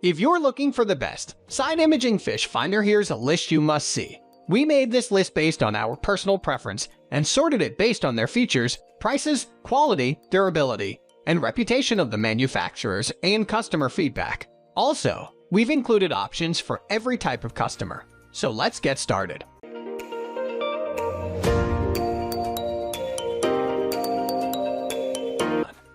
If you're looking for the best side imaging fish finder, here's a list you must see. We made this list based on our personal preference and sorted it based on their features, prices, quality, durability, and reputation of the manufacturers and customer feedback. Also, we've included options for every type of customer. So let's get started.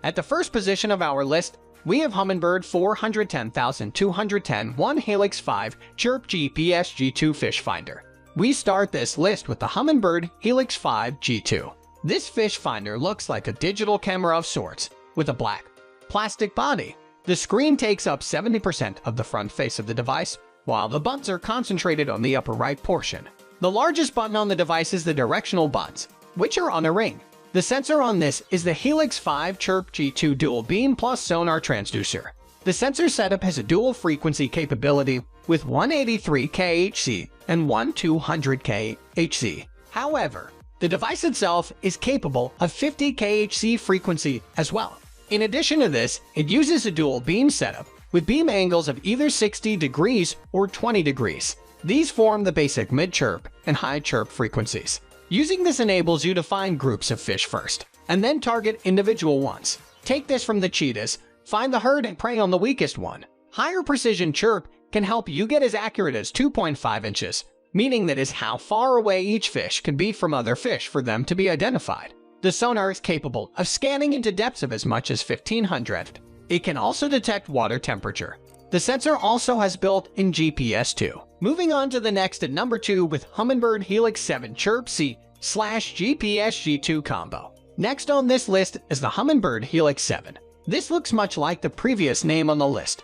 At the first position of our list, we have Humminbird 410210 1 Helix 5 Chirp GPS G2 Fish Finder. We start this list with the Humminbird Helix 5 G2. This fish finder looks like a digital camera of sorts, with a black plastic body. The screen takes up 70% of the front face of the device, while the buttons are concentrated on the upper right portion. The largest button on the device is the directional buttons, which are on a ring. The sensor on this is the Helix 5 Chirp G2 Dual Beam Plus Sonar Transducer. The sensor setup has a dual frequency capability with 183 kHz and 1200 kHz. However, the device itself is capable of 50 kHz frequency as well. In addition to this, it uses a dual beam setup with beam angles of either 60 degrees or 20 degrees. These form the basic mid-chirp and high chirp frequencies. Using this enables you to find groups of fish first, and then target individual ones. Take this from the cheetahs, find the herd and prey on the weakest one. Higher precision chirp can help you get as accurate as 2.5 inches, meaning that is how far away each fish can be from other fish for them to be identified. The sonar is capable of scanning into depths of as much as 1500. It can also detect water temperature. The sensor also has built-in GPS too. Moving on to the next at number 2 with Humminbird Helix 7 Chirp C/GPS G2 combo. Next on this list is the Humminbird Helix 7. This looks much like the previous name on the list,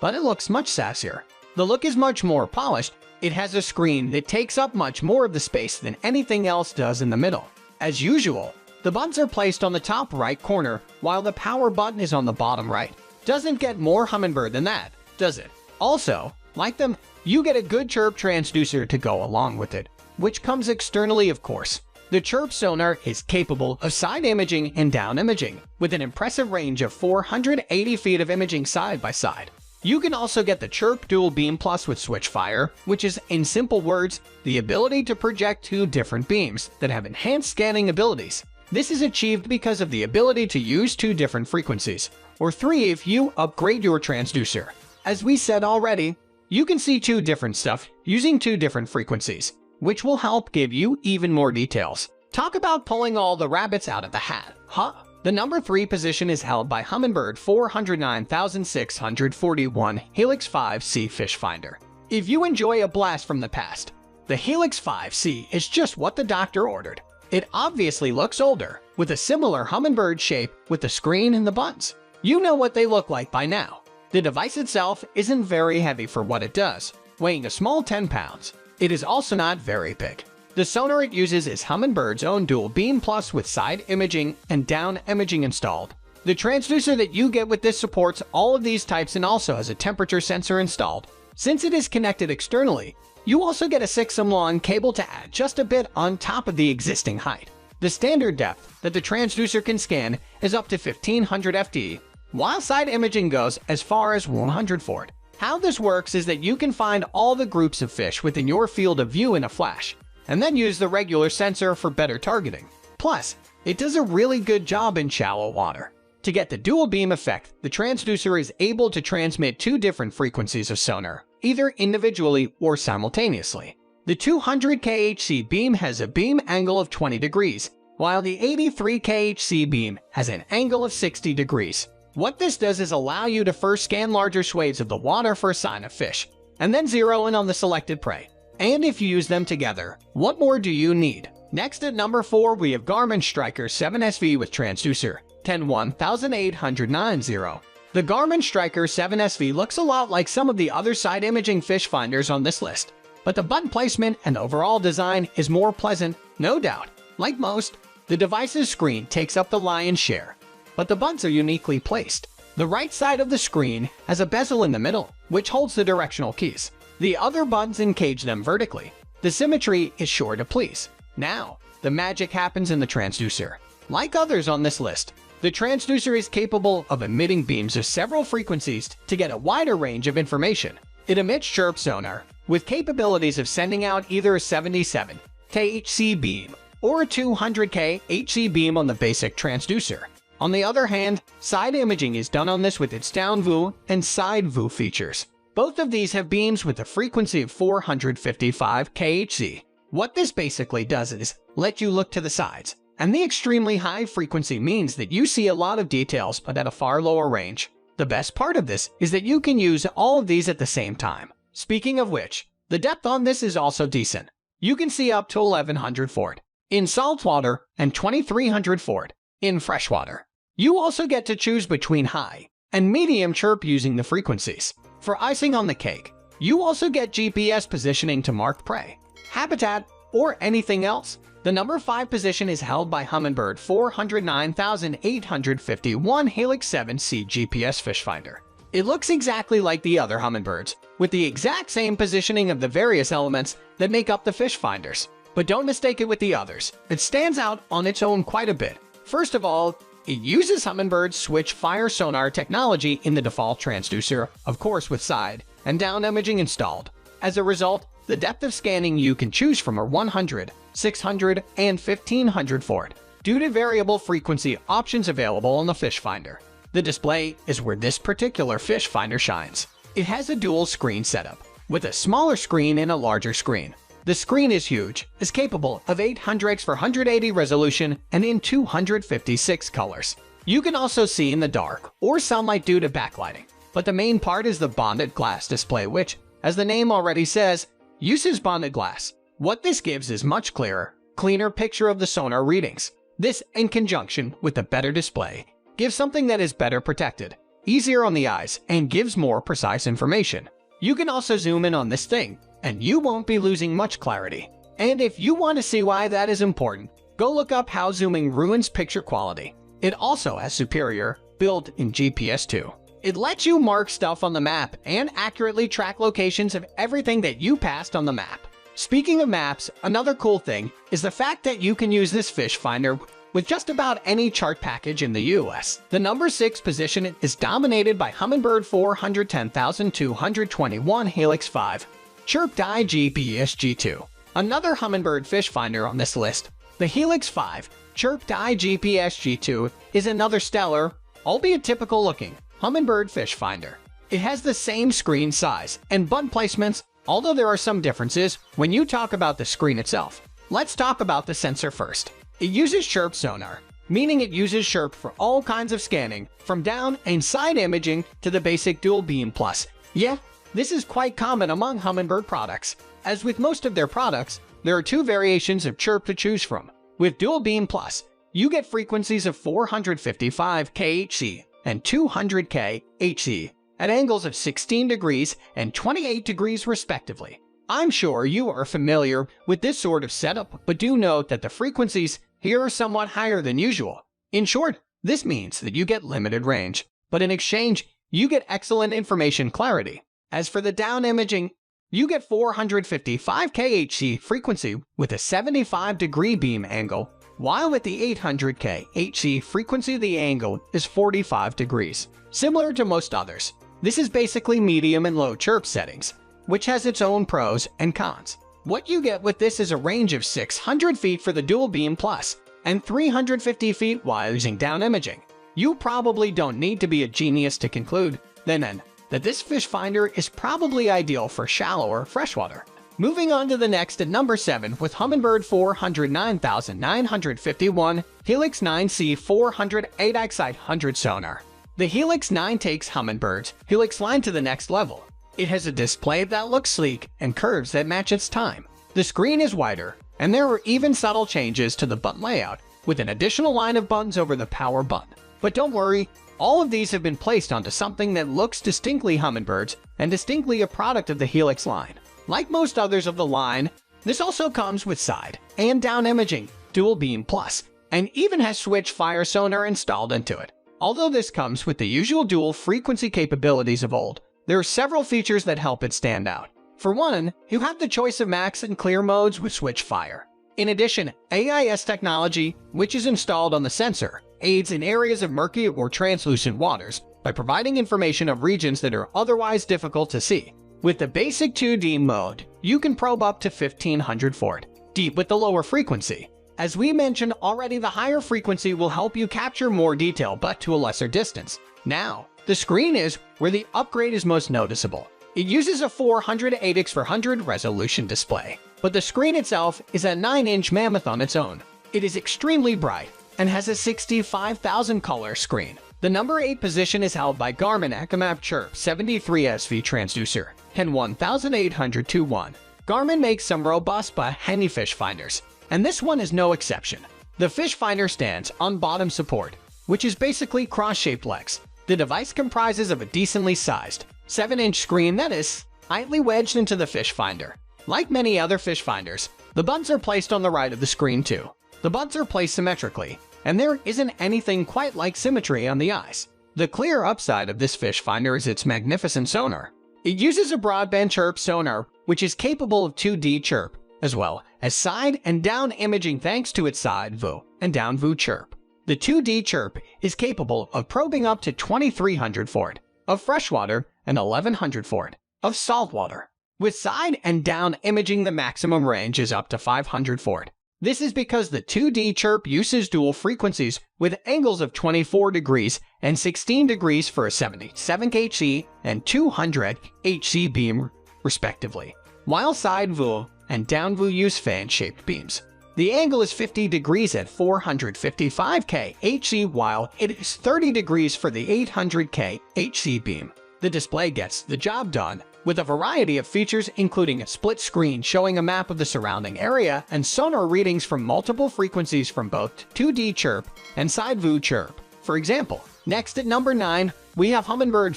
but it looks much sassier. The look is much more polished. It has a screen that takes up much more of the space than anything else does in the middle. As usual, the buttons are placed on the top right corner, while the power button is on the bottom right. Doesn't get more Humminbird than that, does it? Also, like them, you get a good chirp transducer to go along with it, which comes externally of course. The chirp sonar is capable of side imaging and down imaging, with an impressive range of 480 feet of imaging side by side. You can also get the Chirp Dual Beam Plus with switch fire, which is, in simple words, the ability to project 2 different beams that have enhanced scanning abilities. This is achieved because of the ability to use 2 different frequencies, or 3 if you upgrade your transducer. As we said already, you can see 2 different stuff using 2 different frequencies, which will help give you even more details. Talk about pulling all the rabbits out of the hat, huh? The number 3 position is held by Humminbird 409641 Helix 5C Fish Finder. If you enjoy a blast from the past, the Helix 5C is just what the doctor ordered. It obviously looks older, with a similar Humminbird shape with the screen and the buttons. You know what they look like by now. The device itself isn't very heavy for what it does, weighing a small 10 pounds. It is also not very big. The sonar it uses is Humminbird's own Dual Beam Plus with side imaging and down imaging installed. The transducer that you get with this supports all of these types and also has a temperature sensor installed. Since it is connected externally, you also get a 6mm long cable to add just a bit on top of the existing height. The standard depth that the transducer can scan is up to 1500 FT, while side imaging goes as far as 100 Fort. How this works is that you can find all the groups of fish within your field of view in a flash, and then use the regular sensor for better targeting. Plus, it does a really good job in shallow water. To get the dual beam effect, the transducer is able to transmit 2 different frequencies of sonar, either individually or simultaneously. The 200 kHz beam has a beam angle of 20 degrees, while the 83 kHz beam has an angle of 60 degrees. What this does is allow you to first scan larger swathes of the water for a sign of fish, and then zero in on the selected prey. And if you use them together, what more do you need? Next at number 4 we have Garmin Striker 7SV with transducer 101890. The Garmin Striker 7SV looks a lot like some of the other side imaging fish finders on this list, but the button placement and overall design is more pleasant, no doubt. Like most, the device's screen takes up the lion's share, but the buttons are uniquely placed. The right side of the screen has a bezel in the middle, which holds the directional keys. The other buttons encage them vertically. The symmetry is sure to please. Now, the magic happens in the transducer. Like others on this list, The transducer is capable of emitting beams of several frequencies to get a wider range of information. It emits chirp sonar, with capabilities of sending out either a 77 kHz beam or a 200 kHz beam on the basic transducer. On the other hand, side imaging is done on this with its down view and side view features. Both of these have beams with a frequency of 455 kHz. What this basically does is let you look to the sides, and the extremely high frequency means that you see a lot of details but at a far lower range. The best part of this is that you can use all of these at the same time. Speaking of which, the depth on this is also decent. You can see up to 1100 fort in saltwater and 2300 fort in freshwater. You also get to choose between high and medium chirp using the frequencies. For icing on the cake, you also get GPS positioning to mark prey, habitat, or anything else. The number 5 position is held by Humminbird 409,851 Helix 7C GPS Fishfinder. It looks exactly like the other Humminbirds, with the exact same positioning of the various elements that make up the Fishfinders. But don't mistake it with the others. It stands out on its own quite a bit. First of all, it uses Humminbird's switch fire sonar technology in the default transducer, of course with side and down imaging installed. As a result, the depth of scanning you can choose from are 100, 600, and 1500 fort, due to variable frequency options available on the Fishfinder. The display is where this particular Fishfinder shines. It has a dual screen setup, with a smaller screen and a larger screen. The screen is huge, is capable of 800x480 resolution and in 256 colors. You can also see in the dark or sunlight due to backlighting, but the main part is the bonded glass display which, as the name already says, uses bonded glass. What this gives is much clearer, cleaner picture of the sonar readings. This, in conjunction with the better display, gives something that is better protected, easier on the eyes, and gives more precise information. You can also zoom in on this thing, and you won't be losing much clarity. And if you want to see why that is important, go look up how zooming ruins picture quality. It also has superior built-in GPS too. It lets you mark stuff on the map and accurately track locations of everything that you passed on the map. Speaking of maps, another cool thing is the fact that you can use this Fishfinder with just about any chart package in the US. The number 6 position is dominated by Humminbird 410,221 Helix 5 Chirp GPS G2. Another Humminbird Fishfinder on this list, the Helix 5 Chirp GPS G2 is another stellar, albeit typical looking, Humminbird Fishfinder. It has the same screen size and button placements, although there are some differences when you talk about the screen itself. Let's talk about the sensor first. It uses chirp sonar, meaning it uses chirp for all kinds of scanning, from down and side imaging to the basic dual beam plus. Yeah, this is quite common among Humminbird products. As with most of their products, there are 2 variations of chirp to choose from. With dual beam plus, you get frequencies of 455 kHz and 200 kHz at angles of 16 degrees and 28 degrees respectively. I'm sure you are familiar with this sort of setup, but do note that the frequencies here are somewhat higher than usual. In short, this means that you get limited range, but in exchange, you get excellent information clarity. As for the down imaging, you get 455 kHz frequency with a 75-degree beam angle, while with the 800 kHz frequency the angle is 45 degrees. Similar to most others, this is basically medium and low chirp settings, which has its own pros and cons. What you get with this is a range of 600 feet for the dual beam plus and 350 feet while using down imaging. You probably don't need to be a genius to conclude, then, that this Fishfinder is probably ideal for shallower freshwater. Moving on to the next at number 7 with Humminbird 409,951 Helix 9C 408x800 sonar. The Helix 9 takes Humminbird's Helix line to the next level. It has a display that looks sleek and curves that match its time. The screen is wider, and there are even subtle changes to the button layout, with an additional line of buttons over the power button. But don't worry, all of these have been placed onto something that looks distinctly Humminbird's and distinctly a product of the Helix line. Like most others of the line, this also comes with side and down imaging, dual beam plus, and even has switch fire sonar installed into it. Although this comes with the usual dual frequency capabilities of old, there are several features that help it stand out. For one, you have the choice of max and clear modes with switch fire. In addition, AIS technology, which is installed on the sensor, aids in areas of murky or translucent waters by providing information of regions that are otherwise difficult to see. With the basic 2D mode, you can probe up to 1500 feet deep with the lower frequency. As we mentioned already, the higher frequency will help you capture more detail but to a lesser distance. Now, the screen is where the upgrade is most noticeable. It uses a 408x400 resolution display, but the screen itself is a 9-inch mammoth on its own. It is extremely bright and has a 65,000 color screen. The number 8 position is held by Garmin Echomap Chirp 73SV Transducer and 1802-1. Garmin makes some robust but heavy fish finders, and this one is no exception. The fish finder stands on bottom support, which is basically cross-shaped legs. The device comprises of a decently sized 7-inch screen that is slightly wedged into the fish finder. Like many other fish finders, the buttons are placed on the right of the screen too. The buttons are placed symmetrically, and there isn't anything quite like symmetry on the eyes. The clear upside of this fish finder is its magnificent sonar. It uses a broadband chirp sonar, which is capable of 2D chirp, as well as side and down imaging thanks to its side view and down view chirp. The 2D chirp is capable of probing up to 2300 feet of freshwater and 1100 feet of saltwater. With side and down imaging, the maximum range is up to 500 feet. This is because the 2D chirp uses dual frequencies with angles of 24 degrees and 16 degrees for a 77 kHz and 200 Hz beam, respectively, while side view and down view use fan-shaped beams. The angle is 50 degrees at 455 kHz, while it is 30 degrees for the 800 kHz beam. The display gets the job done with a variety of features, including a split screen showing a map of the surrounding area and sonar readings from multiple frequencies from both 2D chirp and side view chirp. For example, next at number 9, we have Humminbird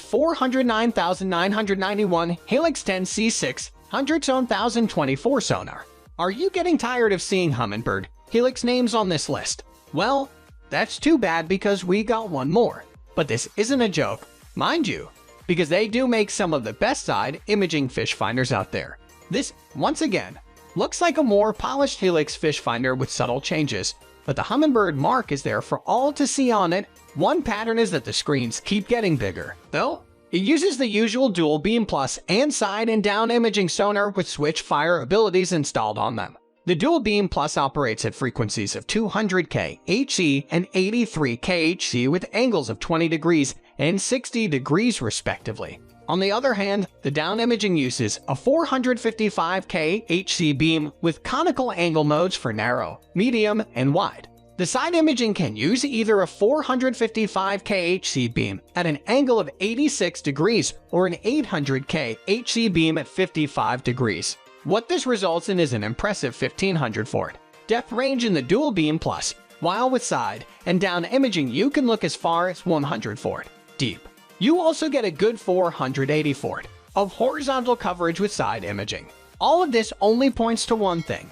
409991 Helix 10C6 1024 sonar. Are you getting tired of seeing Humminbird Helix names on this list? Well, that's too bad because we got one more. But this isn't a joke, mind you, because they do make some of the best side imaging fish finders out there. This, once again, looks like a more polished Helix fish finder with subtle changes, but the Humminbird mark is there for all to see on it. One pattern is that the screens keep getting bigger, though. It uses the usual dual beam plus and side and down imaging sonar with switch fire abilities installed on them. The dual beam plus operates at frequencies of 200 kHz and 83 kHz with angles of 20 degrees and 60 degrees respectively. On the other hand, the down imaging uses a 455 kHz beam with conical angle modes for narrow, medium, and wide. The side imaging can use either a 455 kHz beam at an angle of 86 degrees or an 800 kHz beam at 55 degrees. What this results in is an impressive 1500 feet depth range in the dual beam plus, while with side and down imaging you can look as far as 100 feet deep. You also get a good 480 feet of horizontal coverage with side imaging. All of this only points to one thing: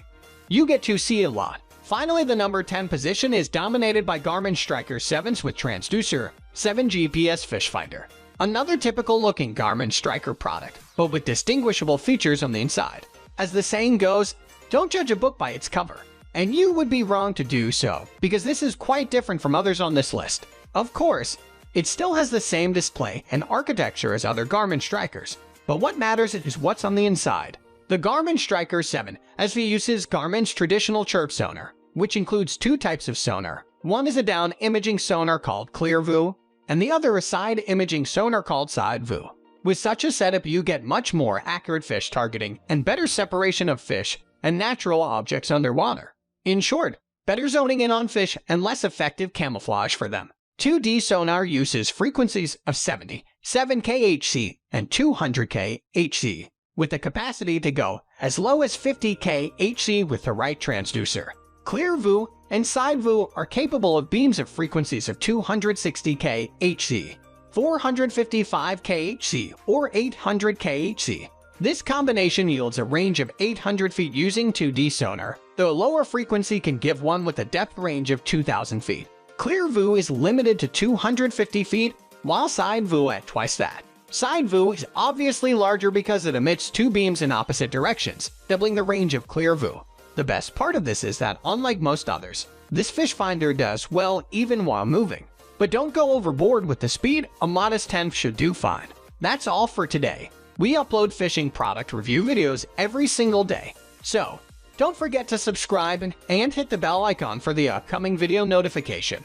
you get to see a lot. Finally, the number 10 position is dominated by Garmin Striker 7s with Transducer 7 GPS Fish Finder. Another typical looking Garmin Striker product, but with distinguishable features on the inside. As the saying goes, don't judge a book by its cover. And you would be wrong to do so, because this is quite different from others on this list. Of course, it still has the same display and architecture as other Garmin Strikers, but what matters is what's on the inside. The Garmin Striker 7 SV uses Garmin's traditional chirp sonar, which includes two types of sonar. One is a down imaging sonar called clear view, and the other a side imaging sonar called side view. With such a setup, you get much more accurate fish targeting and better separation of fish and natural objects underwater. In short, better zoning in on fish and less effective camouflage for them. 2D sonar uses frequencies of 77 kHz and 200 kHz, with the capacity to go as low as 50 kHz with the right transducer. Clear view and side view are capable of beams of frequencies of 260 kHz, 455 kHz, or 800 kHz. This combination yields a range of 800 feet using 2D sonar, though a lower frequency can give one with a depth range of 2,000 feet. Clear view is limited to 250 feet, while side view at twice that. Side view is obviously larger because it emits two beams in opposite directions, doubling the range of clear view. The best part of this is that, unlike most others, This fish finder does well even while moving. But don't go overboard with the speed, a modest 10 should do fine. That's all for today. We upload fishing product review videos every single day. So, don't forget to subscribe and hit the bell icon for the upcoming video notification.